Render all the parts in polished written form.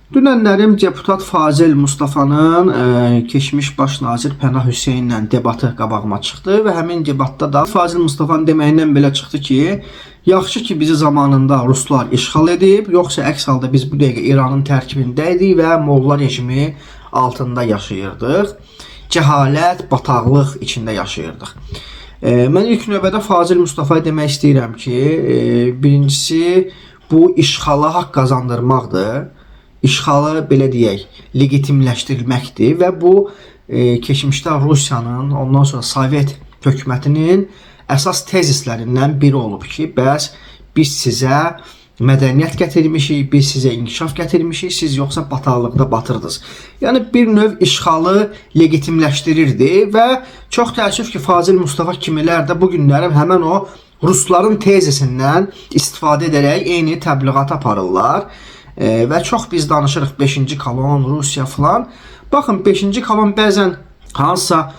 Dünənlərim deputat Fazil Mustafanın keçmiş baş nazir Pənah Hüseynlə debatı qabağıma çıxdı və həmin debatda da Fazil Mustafanın deməyindən belə çıxdı ki, yaxşı ki bizi zamanında Ruslar işğal edib, yoxsa əks halda biz bu dəqiqə İranın tərkibindəydik və Molla rejimi altında yaşayırdıq. Cəhalət, bataqlıq içində yaşayırdıq. Mən ilk növbədə Fazil Mustafaya demək istəyirəm ki, birincisi bu işğala haqq qazandırmaqdır. İşğalı belə deyək, legitimləşdirilməkdir və bu keçmişdə Rusiyanın, ondan sonra Sovet hökumətinin əsas tezislərindən biri olub ki, bəs biz sizə mədəniyyət gətirmişik, biz sizə inkişaf gətirmişik, siz yoxsa bataqlıqda batırdınız. Yəni bir növ işğalı legitimləşdirirdi və çox təəssüf ki, Fazil Mustafa kimilər də bu günlərim həmən o Rusların tezisindən istifadə edərək eyni təbliğat aparırlar. Və çox biz danışırıq 5-ci kolon, Rusiya falan. Baxın 5-ci kolon bəzən hansısa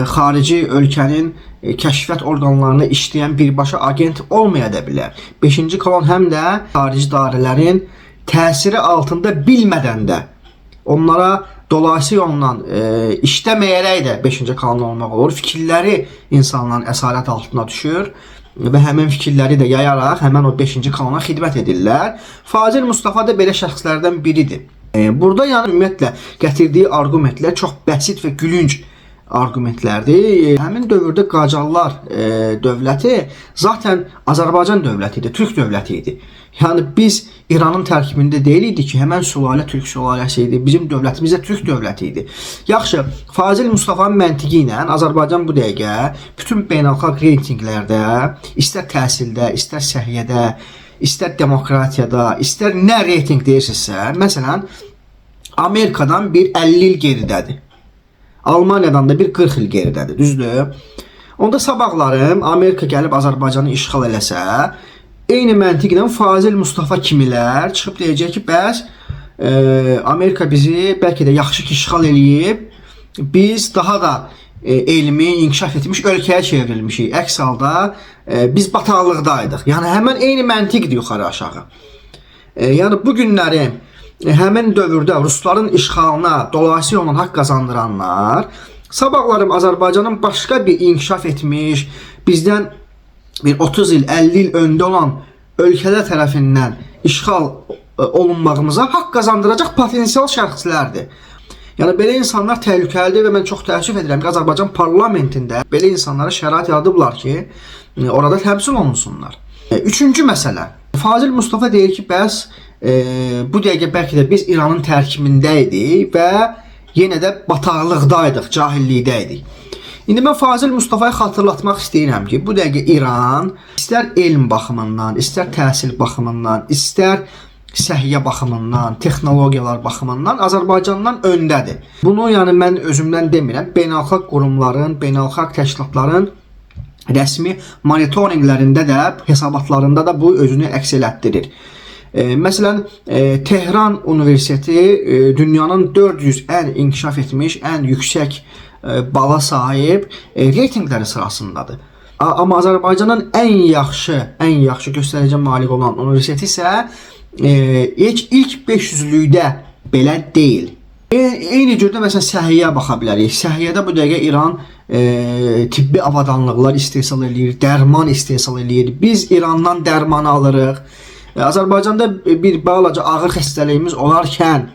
xarici ölkənin kəşfiyyat orqanlarına işləyən birbaşa agent olmaya da bilər. 5-ci kolon həm də xarici dairələrin təsiri altında bilmədən də onlara dolayısı yolla işləməyərək də 5-ci kolon olmaq olur. Fikirləri insanların əsarət altına düşür və həmin fikirləri də yayaraq həmən o 5-ci kolona xidmət edirlər. Fazil Mustafa da belə şəxslərdən biridir. Burada yəni ümumiyyətlə gətirdiyi arqumentlər çox bəsit və gülünc arqumentlərdir. Həmin dövrdə Qacarlar dövləti zaten Azərbaycan dövləti idi, Türk dövləti idi. Yəni biz İranın tərkibində deyilik ki, həmən sülalə Türk sülaləsi idi, bizim dövlətimiz də Türk dövləti idi. Yaxşı, Fazil Mustafa'nın məntiqi ilə Azərbaycan bu dəqiqə bütün beynəlxalq reytinqlərdə, istər təhsildə, istər səhiyyədə, istər demokratiyada, istər nə reytinq deyirsinizsə, məsələn, Amerikadan bir 50 il geridədir. Almaniyadan da bir 40 il geridədir, düzdür? Onda sabahlarım Amerika gəlib Azərbaycanı işğal eləsə, eyni məntiqlə Fazil Mustafa kimilər çıxıb deyəcək ki, bəs Amerika bizi bəlkə də yaxşı ki işğal eləyib, biz daha da elmi, inkişaf etmiş ölkəyə çevrilmişik. Əks halda biz bataqlıqdaydıq. Yəni həmən eyni məntiqdir yuxarı aşağı. Yəni bu günlərim həmin dövrdə Rusların işğalına dolayısı yolla haqq qazandıranlar sabahlarım Azərbaycanın başqa bir inkişaf etmiş, bizdən bir 30 il, 50 il öndə olan ölkələr tərəfindən işğal olunmağımıza haqq qazandıracaq potensial şəxslərdir. Yəni belə insanlar təhlükəlidir və mən çox təəssüf edirəm ki, Azərbaycan parlamentində belə insanlara şərait yaradıblar ki, orada təmsil olunsunlar. Üçüncü məsələ. Fazil Mustafa deyir ki, bəs bu dəqiqə bəlkə də biz İranın tərkibindəydik və yenə də bataqlıqdaydıq, cahillikdəydik. İndi mən Fazil Mustafa'ya xatırlatmaq istəyirəm ki, bu dəqiqə İran istər elm baxımından, istər təhsil baxımından, istər səhiyyə baxımından, texnologiyalar baxımından Azərbaycandan öndədir. Bunu yəni mən özümdən demirəm, beynəlxalq qurumların, beynəlxalq təşkilatların rəsmi monitorinqlərində də, hesabatlarında da bu özünü əks elətdirir. Məsələn, Tehran Universiteti dünyanın 400 ən inkişaf etmiş, ən yüksək bala sahib reytinqləri sırasındadır. Amma Azərbaycanın ən yaxşı göstəricə malik olan universiteti isə ilk 500-lükdə belə deyil. Eyni cürdə məsələn səhiyyə baxa bilərik. Səhiyyədə bu dəqiqə İran tibbi avadanlıqlar istehsal edir, dərman istehsal edir. Biz İrandan dərmanı alırıq. Azərbaycanda bir balaca ağır xəstəliyimiz olarkən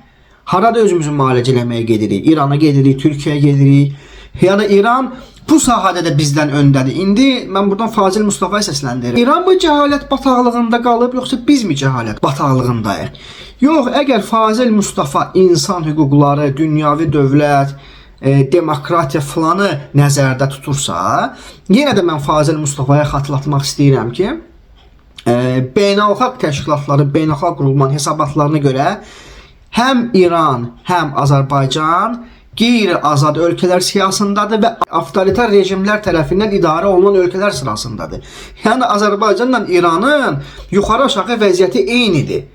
harada özümüzü müalicə eləməyə gedirik? İrana gedirik, Türkiyəyə gedirik. Yəni İran bu sahədə də bizdən öndədir. İndi mən buradan Fazil Mustafa'ya səsləndirirəm. İran mı cəhalət bataqlığında qalıb, yoxsa biz mi cəhalət bataqlığındayıq? Yox, əgər Fazil Mustafa insan hüquqları, dünyavi dövlət, demokratiya falanı nəzərdə tutursa, yenə də mən Fazil Mustafa'ya xatırlatmaq istəyirəm ki, beynəlxalq təşkilatları, beynəlxalq qurulmanın hesabatlarına görə həm İran, həm Azərbaycan qeyri-azad ölkələr siyasındadır və avtoritar rejimlər tərəfindən idarə olunan ölkələr sırasındadır. Yəni Azərbaycanla İranın yuxarı aşağı vəziyyəti eynidir.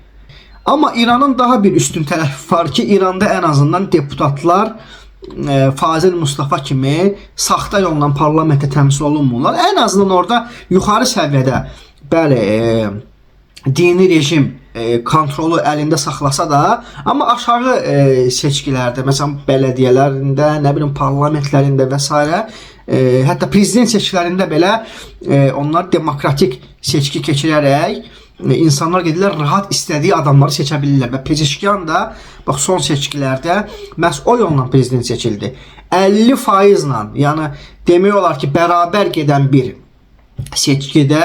Amma İranın daha bir üstün tərəfi var ki, İranda ən azından deputatlar Fazil Mustafa kimi saxta yolla parlamentə təmsil olunmurlar. Ən azından orada yuxarı səviyyədə bəli, dini rejim kontrolu əlində saxlasa da, amma aşağı seçkilərdə, məsələn bələdiyyələrində, nə bilim parlamentlərində və s. Hətta prezident seçkilərində belə onlar demokratik seçki keçirərək insanlar gedirlər rahat istədiyi adamları seçə bilirlər və Pezeşkiyan da bax son seçkilərdə məhz o yolla prezident seçildi. 50%-la, yəni demək olar ki, bərabər gedən bir seçkidə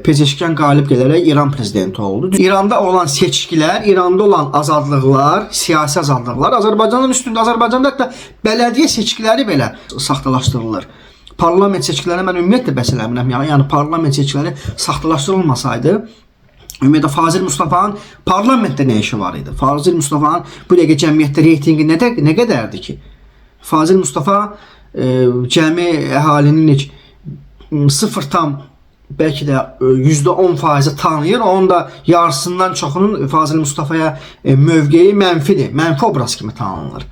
Pezeşkiyan qalib gələrək İran prezidenti oldu. İranda olan seçkilər, İranda olan azadlıqlar, siyasi azadlıqlar Azərbaycanın üstündə. Azərbaycanda hətta bələdiyyə seçkiləri belə saxtalaşdırılır. Parlament seçkilərinə mən ümumiyyətlə bəhs eləmirəm. Yəni parlament seçkiləri saxtalaşdırılmasaydı, ümumiyyətlə Fazil Mustafanın parlamentdə nə işi var idi? Fazil Mustafanın bu dəqiqə cəmiyyətdə reytingi nə qədərdir ki? Fazil Mustafa cəmi əhalinin 0 tam belki de %10% tanıyır. Onun da yarısından çoxunun Fazil Mustafa'ya mövqeyi mənfidir. Mənfi obraz kimi tanınır.